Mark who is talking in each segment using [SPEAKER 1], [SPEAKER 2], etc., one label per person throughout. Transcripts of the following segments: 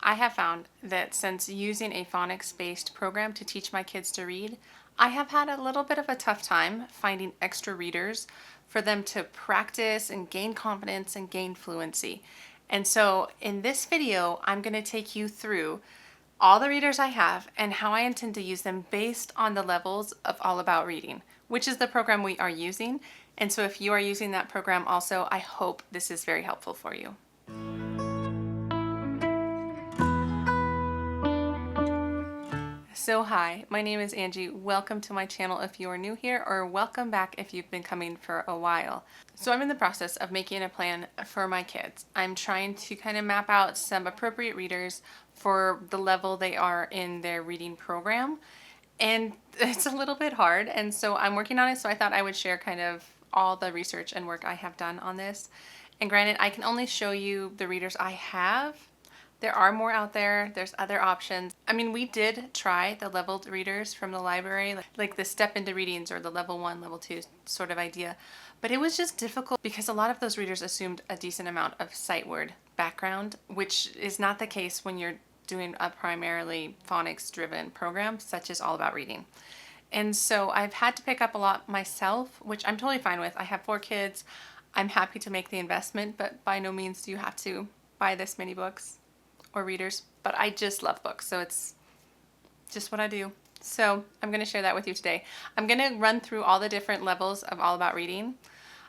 [SPEAKER 1] I have found that since using a phonics-based program to teach my kids to read, I have had a little bit of a tough time finding extra readers for them to practice and gain confidence and gain fluency. And so in this video, I'm going to take you through all the readers I have and how I intend to use them based on the levels of All About Reading, which is the program we are using. And so if you are using that program also, I hope this is very helpful for you. So hi, my name is Angie. Welcome to my channel if you are new here, or welcome back if you've been coming for a while. So I'm in the process of making a plan for my kids. I'm trying to kind of map out some appropriate readers for the level they are in their reading program. And it's a little bit hard, and so I'm working on it, so I thought I would share kind of all the research and work I have done on this. And granted, I can only show you the readers I have. There are more out there. There's other options. I mean, we did try the leveled readers from the library, like the step into readings or the level 1, level 2 sort of idea. But it was just difficult because a lot of those readers assumed a decent amount of sight word background, which is not the case when you're doing a primarily phonics driven program such as All About Reading. And so I've had to pick up a lot myself, which I'm totally fine with. I have 4 kids. I'm happy to make the investment, but by no means do you have to buy this many books or readers, but I just love books, so it's just what I do. So I'm going to share that with you today. I'm going to run through all the different levels of All About Reading.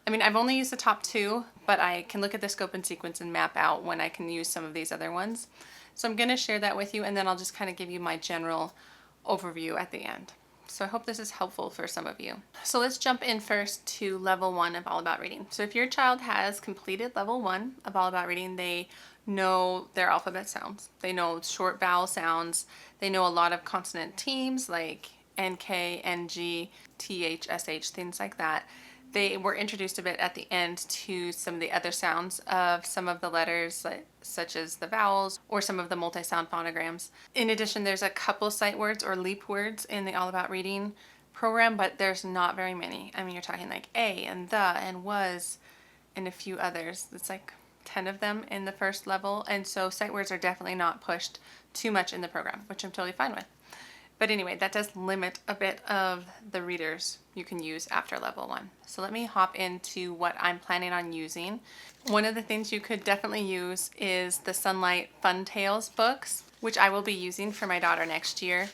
[SPEAKER 1] I mean, I've only used the top 2, but I can look at the scope and sequence and map out when I can use some of these other ones. So I'm going to share that with you, and then I'll just kind of give you my general overview at the end. So I hope this is helpful for some of you. So let's jump in first to level 1 of All About Reading. So if your child has completed level 1 of All About Reading, they know their alphabet sounds. They know short vowel sounds. They know a lot of consonant teams like NK, NG, TH, SH, things like that. They were introduced a bit at the end to some of the other sounds of some of the letters, such as the vowels or some of the multi-sound phonograms. In addition, there's a couple sight words or leap words in the All About Reading program, but there's not very many. I mean, you're talking like a and the and was and a few others. It's like 10 of them in the first level, and so sight words are definitely not pushed too much in the program, which I'm totally fine with. But anyway, that does limit a bit of the readers you can use after level 1. So let me hop into what I'm planning on using. One of the things you could definitely use is the Sonlight Fun Tales books, which I will be using for my daughter next year.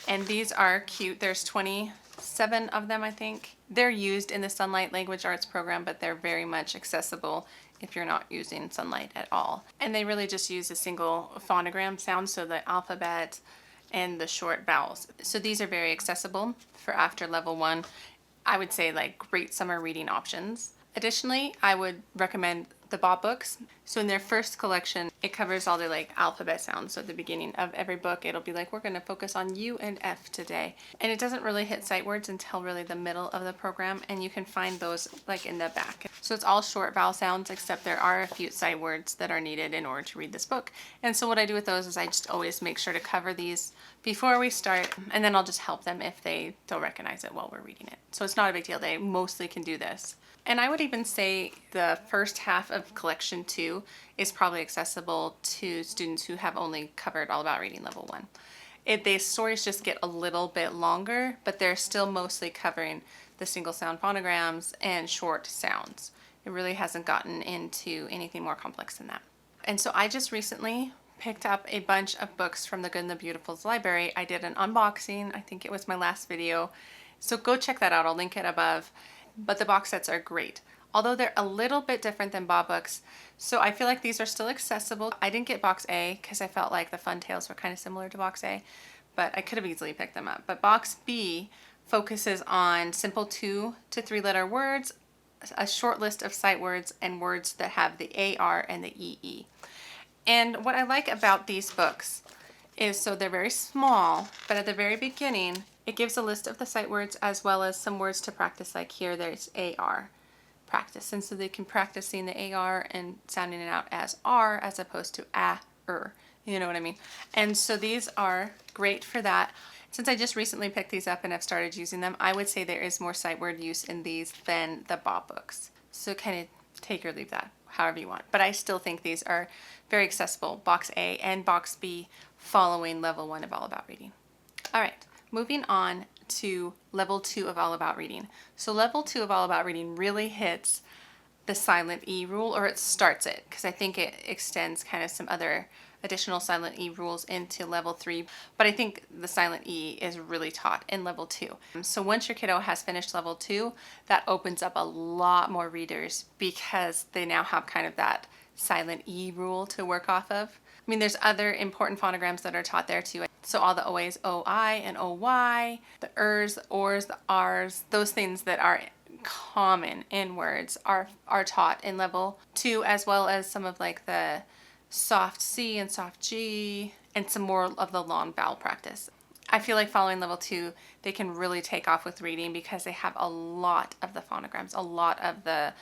[SPEAKER 1] And these are cute. There's 27 of them, I think. They're used in the Sonlight Language Arts program, but they're very much accessible if you're not using Sonlight at all. And they really just use a single phonogram sound, so the alphabet and the short vowels. So these are very accessible for after level 1. I would say like great summer reading options. Additionally, I would recommend the Bob books. So in their first collection, it covers all the like alphabet sounds. So at the beginning of every book, it'll be like, we're going to focus on U and F today. And it doesn't really hit sight words until really the middle of the program, and you can find those like in the back. So it's all short vowel sounds, except there are a few sight words that are needed in order to read this book. And so what I do with those is I just always make sure to cover these before we start, and then I'll just help them if they don't recognize it while we're reading it. So it's not a big deal. They mostly can do this. And I would even say the first half of collection 2 is probably accessible to students who have only covered All About Reading level 1. The stories just get a little bit longer, but they're still mostly covering the single sound phonograms and short sounds. It really hasn't gotten into anything more complex than that. And so I just recently picked up a bunch of books from the Good and the Beautiful's library. I did an unboxing. I think it was my last video. So go check that out. I'll link it above. But the box sets are great, although they're a little bit different than Bob books. So I feel like these are still accessible. I didn't get box A because I felt like the Fun Tales were kind of similar to box A, but I could have easily picked them up. But box B focuses on simple 2 to 3 letter words, a short list of sight words, and words that have the AR and the EE. And what I like about these books is, so they're very small, but at the very beginning, it gives a list of the sight words as well as some words to practice, like here there's AR practice. And so they can practice seeing the AR and sounding it out as R as opposed to A-er. You know what I mean? And so these are great for that. Since I just recently picked these up and have started using them, I would say there is more sight word use in these than the Bob books. So kind of take or leave that however you want. But I still think these are very accessible, box A and box B, following level 1 of All About Reading. All right, moving on to level 2 of All About Reading. So level 2 of All About Reading really hits the silent E rule, or it starts it, because I think it extends kind of some other additional silent E rules into level 3, but I think the silent E is really taught in level 2. So once your kiddo has finished level 2, that opens up a lot more readers because they now have kind of that silent E rule to work off of. I mean, there's other important phonograms that are taught there too. So all the OAs, OI and OY, the ERs, the ORs, the Rs, those things that are common in words are taught in level 2, as well as some of like the soft C and soft G and some more of the long vowel practice. I feel like following level 2, they can really take off with reading because they have a lot of the phonograms, a lot of the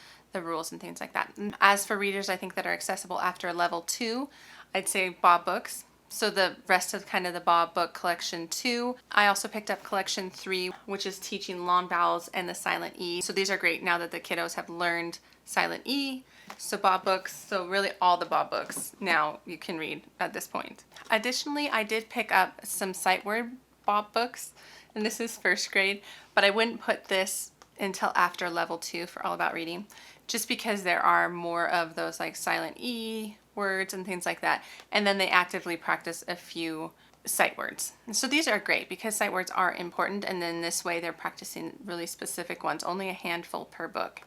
[SPEAKER 1] rules and things like that. As for readers, I think that are accessible after level 2, I'd say Bob books. So the rest of kind of the Bob book collection 2. I also picked up collection 3, which is teaching long vowels and the silent E. So these are great now that the kiddos have learned silent E. So Bob books, so really all the Bob books now you can read at this point. Additionally, I did pick up some sight word Bob books, and this is first grade, but I wouldn't put this until after level 2 for All About Reading, just because there are more of those like silent E words and things like that, and then they actively practice a few sight words. And so these are great because sight words are important, and then this way they're practicing really specific ones, only a handful per book,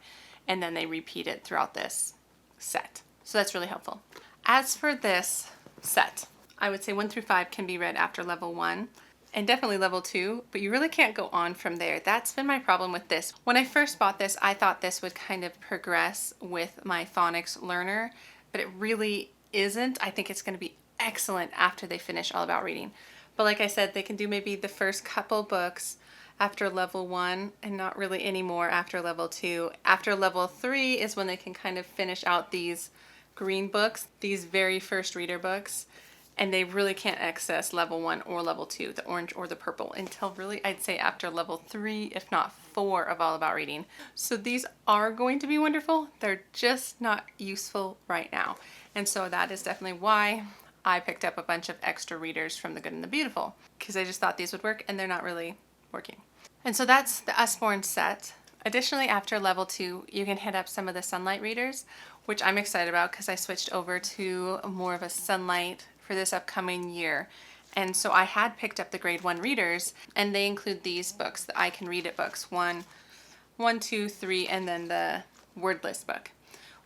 [SPEAKER 1] and then they repeat it throughout this set. So that's really helpful. As for this set, I would say 1 through 5 can be read after level 1 and definitely level 2, but you really can't go on from there. That's been my problem with this. When I first bought this, I thought this would kind of progress with my phonics learner, but it really isn't. I think it's going to be excellent after they finish All About Reading. But like I said, they can do maybe the first couple books after level 1 and not really any more after level 2. After level 3 is when they can kind of finish out these green books, these very first reader books, and they really can't access level 1 or level 2, the orange or the purple, until really I'd say after level 3, if not 4 of All About Reading. So these are going to be wonderful. They're just not useful right now. And so that is definitely why I picked up a bunch of extra readers from The Good and the Beautiful, because I just thought these would work, and they're not really working. And so that's the Usborne set. Additionally, after level 2, you can hit up some of the Sonlight readers, which I'm excited about because I switched over to more of a Sonlight for this upcoming year. And so I had picked up the grade 1 readers, and they include these books, the I Can Read It books, 1, 2, 3, and then the word list book,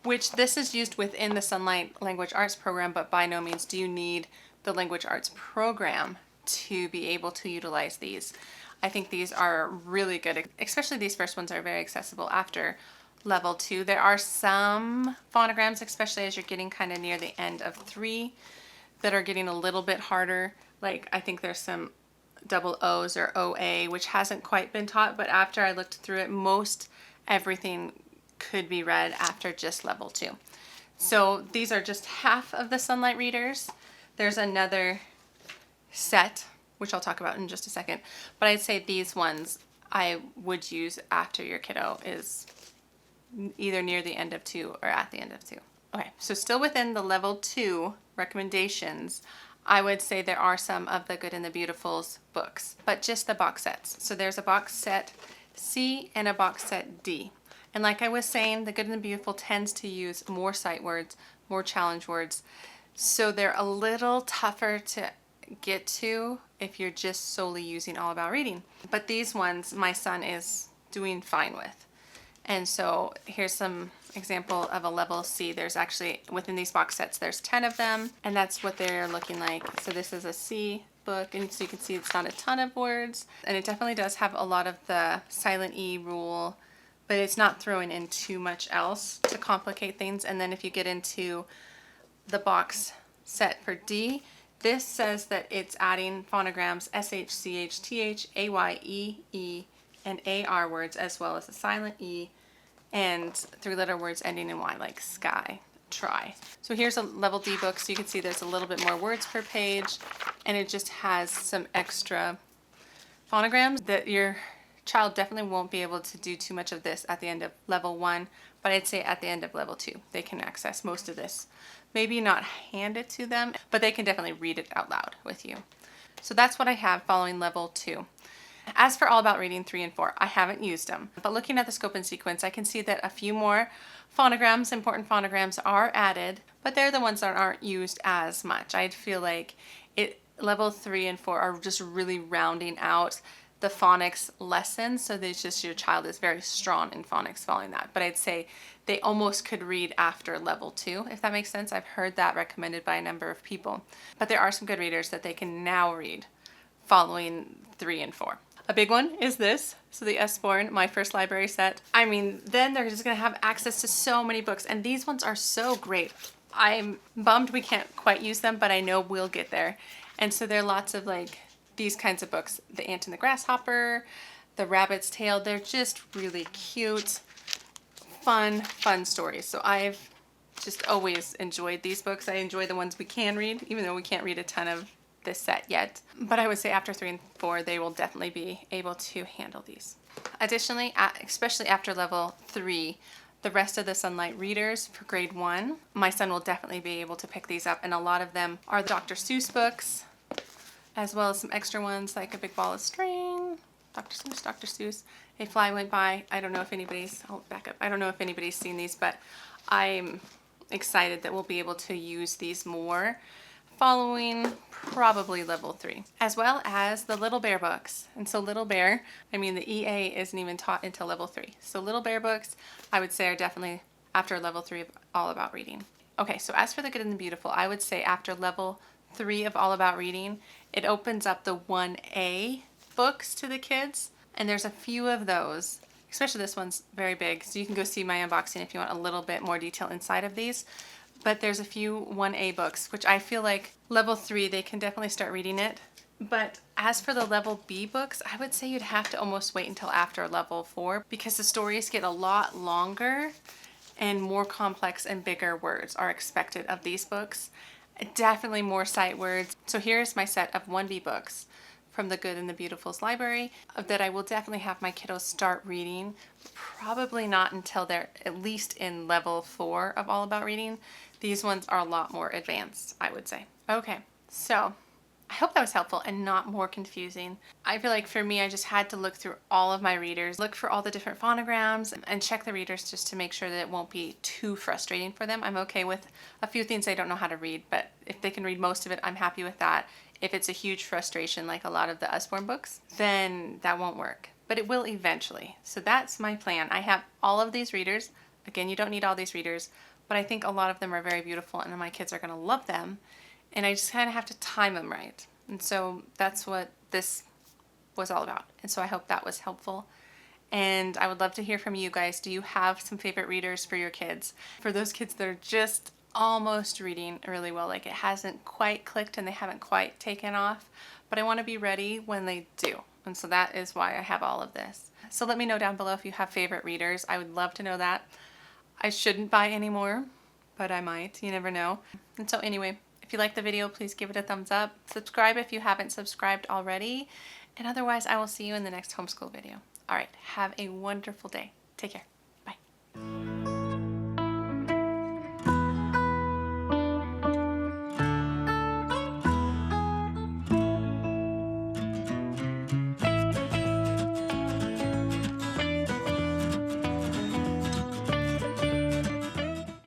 [SPEAKER 1] which this is used within the Sonlight Language Arts program, but by no means do you need the Language Arts program to be able to utilize these. I think these are really good, especially these first ones are very accessible after level 2. There are some phonograms, especially as you're getting kind of near the end of 3, that are getting a little bit harder. Like I think there's some double O's or OA, which hasn't quite been taught, but after I looked through it, most everything could be read after just level 2. So these are just half of the Sonlight readers. There's another set, which I'll talk about in just a second, but I'd say these ones I would use after your kiddo is either near the end of 2 or at the end of 2. Okay, so still within the level 2 recommendations, I would say there are some of the Good and the Beautiful's books, but just the box sets. So there's a box set C and a box set D. And like I was saying, the Good and the Beautiful tends to use more sight words, more challenge words. So they're a little tougher to get to if you're just solely using All About Reading. But these ones my son is doing fine with. And so here's some example of a level C. There's actually, within these box sets, there's 10 of them, and that's what they're looking like. So this is a C book, and so you can see it's not a ton of words, and it definitely does have a lot of the silent E rule, but it's not throwing in too much else to complicate things. And then if you get into the box set for D, this says that it's adding phonograms SH, CH, TH, AY, EE, and AR words, as well as the silent E and 3-letter words ending in Y, like sky, try. So here's a level D book, so you can see there's a little bit more words per page, and it just has some extra phonograms that your child definitely won't be able to do too much of this at the end of level 1, but I'd say at the end of level 2 they can access most of this. maybe not hand it to them, but they can definitely read it out loud with you. So that's what I have following level 2. As for All About Reading 3 and 4, I haven't used them, but looking at the scope and sequence, I can see that a few more phonograms, important phonograms, are added, but they're the ones that aren't used as much. I feel like level 3 and 4 are just really rounding out the phonics lesson, so that it's just your child is very strong in phonics following that. But I'd say they almost could read after level 2, if that makes sense. I've heard that recommended by a number of people. But there are some good readers that they can now read following 3 and 4. A big one is this. So the Usborne, my first library set. I mean, then they're just going to have access to so many books. And these ones are so great. I'm bummed we can't quite use them, but I know we'll get there. And so there are lots of like these kinds of books. The Ant and the Grasshopper, The Rabbit's Tale. They're just really cute, fun stories. So I've just always enjoyed these books. I enjoy the ones we can read, even though we can't read a ton of this set yet. But I would say after 3 and 4, they will definitely be able to handle these. Additionally, especially after level 3, the rest of the Sonlight readers for grade 1, my son will definitely be able to pick these up, and a lot of them are the Dr. Seuss books, as well as some extra ones like A Big Ball of String, Dr. Seuss, A Fly Went By. I don't know if anybody's, I'll back up. I don't know if anybody's seen these, but I'm excited that we'll be able to use these more following probably level 3, as well as the Little Bear books. And so Little Bear, I mean the EA isn't even taught until level 3. So Little Bear books, I would say, are definitely after level 3 of All About Reading. Okay, so as for the Good and the Beautiful, I would say after level 3 of All About Reading, it opens up the 1A books to the kids, and there's a few of those, especially this one's very big, so you can go see my unboxing if you want a little bit more detail inside of these. But there's a few 1A books, which I feel like level 3, they can definitely start reading it. But as for the level B books, I would say you'd have to almost wait until after level 4, because the stories get a lot longer and more complex and bigger words are expected of these books. Definitely more sight words. So here's my set of 1B books from the Good and the Beautiful's library that I will definitely have my kiddos start reading. Probably not until they're at least in level 4 of All About Reading. These ones are a lot more advanced, I would say. Okay, so I hope that was helpful and not more confusing. I feel like for me, I just had to look through all of my readers, look for all the different phonograms, and check the readers just to make sure that it won't be too frustrating for them. I'm okay with a few things they don't know how to read, but if they can read most of it, I'm happy with that. If it's a huge frustration like a lot of the Usborne books, then that won't work. But it will eventually. So that's my plan. I have all of these readers. Again, you don't need all these readers, but I think a lot of them are very beautiful and my kids are going to love them. And I just kind of have to time them right. And so that's what this was all about. And so I hope that was helpful. And I would love to hear from you guys. Do you have some favorite readers for your kids? For those kids that are just almost reading really well, like it hasn't quite clicked and they haven't quite taken off, but I want to be ready when they do. And so that is why I have all of this. So let me know down below if you have favorite readers. I would love to know that. I shouldn't buy any more, but I might. You never know. And so anyway, if you like the video, please give it a thumbs up. Subscribe if you haven't subscribed already. And otherwise, I will see you in the next homeschool video. All right, have a wonderful day. Take care.